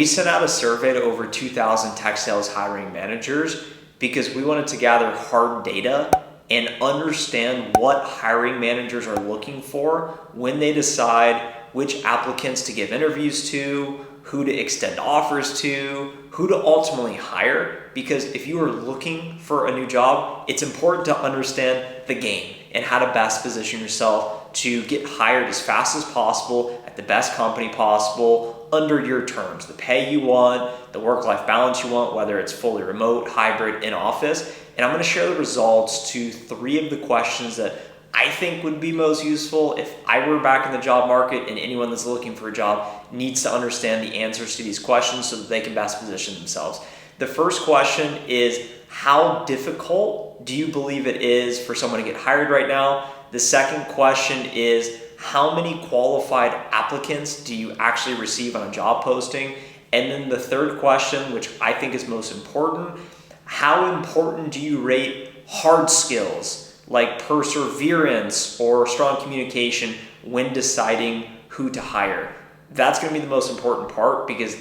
We sent out a survey to over 2,000 tech sales hiring managers because we wanted to gather hard data and understand what hiring managers are looking for when they decide which applicants to give interviews to, who to extend offers to, who to ultimately hire. Because if you are looking for a new job, it's important to understand the game and how to best position yourself to get hired as fast as possible at the best company possible under your terms, the pay you want, the work-life balance you want, whether it's fully remote, hybrid, in office. And I'm going to share the results to 3 of the questions that I think would be most useful if I were back in the job market, and anyone that's looking for a job needs to understand the answers to these questions so that they can best position themselves. The first question is, how difficult do you believe it is for someone to get hired right now? The second question is, how many qualified applicants do you actually receive on a job posting? And then the third question, which I think is most important, how important do you rate hard skills like perseverance or strong communication when deciding who to hire? That's going to be the most important part, because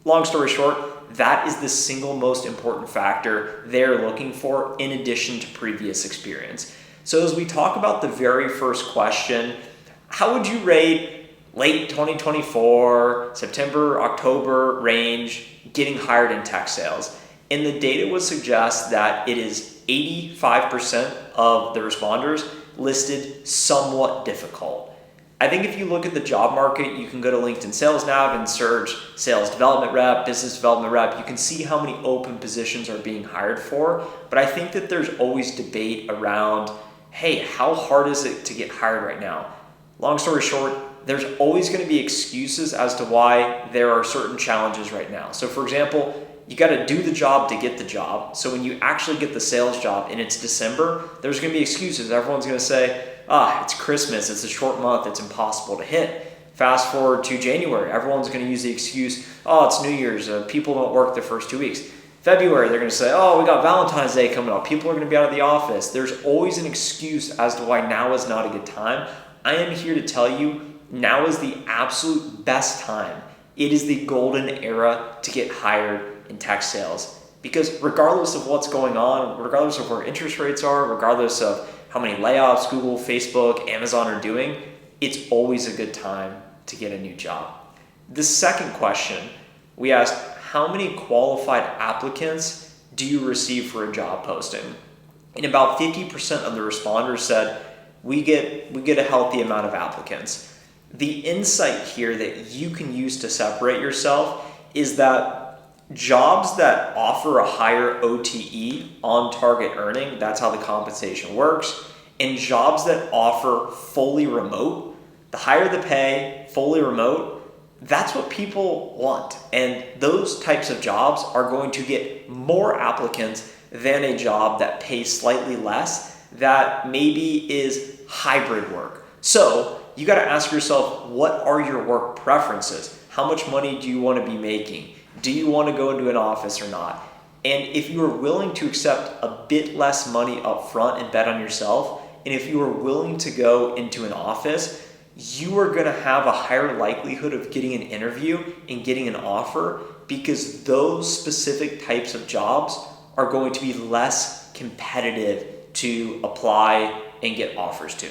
long story short, that is the single most important factor they're looking for in addition to previous experience. So as we talk about the very first question, how would you rate late 2024, September, October range getting hired in tech sales? And the data would suggest that it is 85% of the responders listed somewhat difficult. I think if you look at the job market, you can go to LinkedIn Sales Nav and search sales development rep, business development rep. You can see how many open positions are being hired for. But I think that there's always debate around, hey, how hard is it to get hired right now? Long story short, there's always going to be excuses as to why there are certain challenges right now. So for example, you got to do the job to get the job. So when you actually get the sales job and it's December, there's going to be excuses. Everyone's going to say, it's Christmas, it's a short month, it's impossible to hit. Fast forward to January, everyone's going to use the excuse, it's New Year's, people don't work the first 2 weeks. February, they're going to say, we got Valentine's Day coming up, people are going to be out of the office. There's always an excuse as to why now is not a good time. I am here to tell you, now is the absolute best time. It is the golden era to get hired in tech sales, because regardless of what's going on, regardless of where interest rates are, regardless of how many layoffs Google, Facebook, Amazon are doing, it's always a good time to get a new job. The second question, we asked, how many qualified applicants do you receive for a job posting? And about 50% of the responders said, we get a healthy amount of applicants. The insight here that you can use to separate yourself is that jobs that offer a higher OTE, on target earning, that's how the compensation works, and jobs that offer fully remote, the higher the pay, fully remote, that's what people want. And those types of jobs are going to get more applicants than a job that pays slightly less, that maybe is hybrid work. So you got to ask yourself, what are your work preferences? How much money do you want to be making? Do you want to go into an office or not? And if you are willing to accept a bit less money up front and bet on yourself, and if you are willing to go into an office, you are going to have a higher likelihood of getting an interview and getting an offer, because those specific types of jobs are going to be less competitive to apply and get offers to.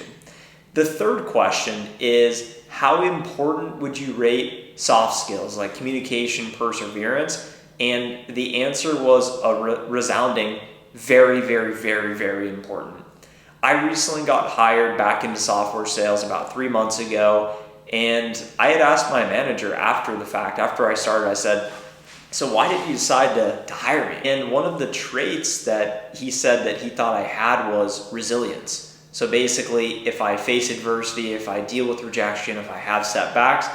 The third question is, how important would you rate soft skills like communication, perseverance? And the answer was a resounding very, very, very, very important. I recently got hired back into software sales about 3 months ago, and I had asked my manager after the fact, after I started, I said, so why did you decide to hire me? And one of the traits that he said that he thought I had was resilience. So basically, if I face adversity, if I deal with rejection, if I have setbacks,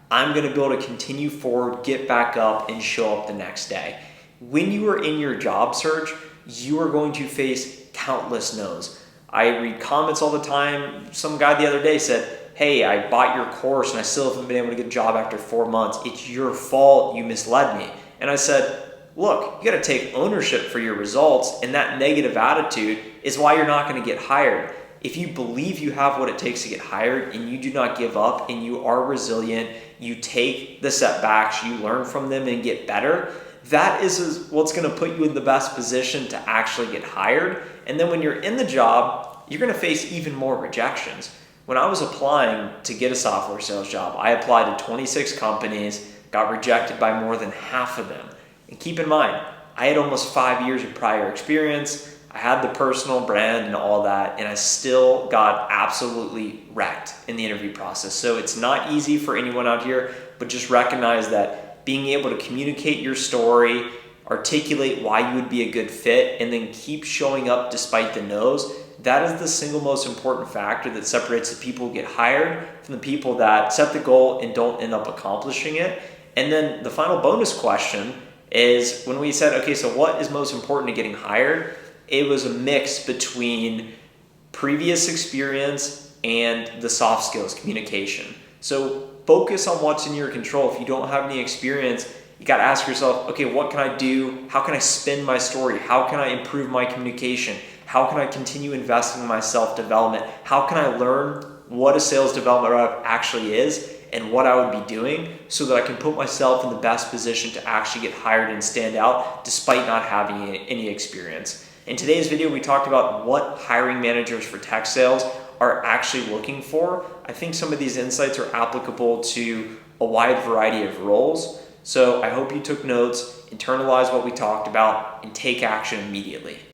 I'm going to be able to continue forward, get back up, and show up the next day. When you are in your job search, you are going to face countless no's. I read comments all the time. Some guy the other day said, hey, I bought your course and I still haven't been able to get a job after 4 months. It's your fault, you misled me. And I said, look, you got to take ownership for your results, and that negative attitude is why you're not going to get hired. if you believe you have what it takes to get hired and you do not give up and you are resilient, you take the setbacks, you learn from them and get better, that is what's going to put you in the best position to actually get hired. And then when you're in the job, you're going to face even more rejections. When I was applying to get a software sales job, I applied to 26 companies, got rejected by more than half of them. And keep in mind, I had almost 5 years of prior experience. I had the personal brand and all that, and I still got absolutely wrecked in the interview process. So it's not easy for anyone out here, but just recognize that being able to communicate your story, articulate why you would be a good fit, and then keep showing up despite the no's, that is the single most important factor that separates the people who get hired from the people that set the goal and don't end up accomplishing it. And then the final bonus question is when we said, okay, so what is most important to getting hired? It was a mix between previous experience and the soft skills, communication. So focus on what's in your control. If you don't have any experience, you got to ask yourself, okay, what can I do? How can I spin my story? How can I improve my communication? How can I continue investing in my self-development? How can I learn what a sales development rep actually is and what I would be doing so that I can put myself in the best position to actually get hired and stand out despite not having any experience. In today's video, we talked about what hiring managers for tech sales are actually looking for. I think some of these insights are applicable to a wide variety of roles. So I hope you took notes, internalize what we talked about, and take action immediately.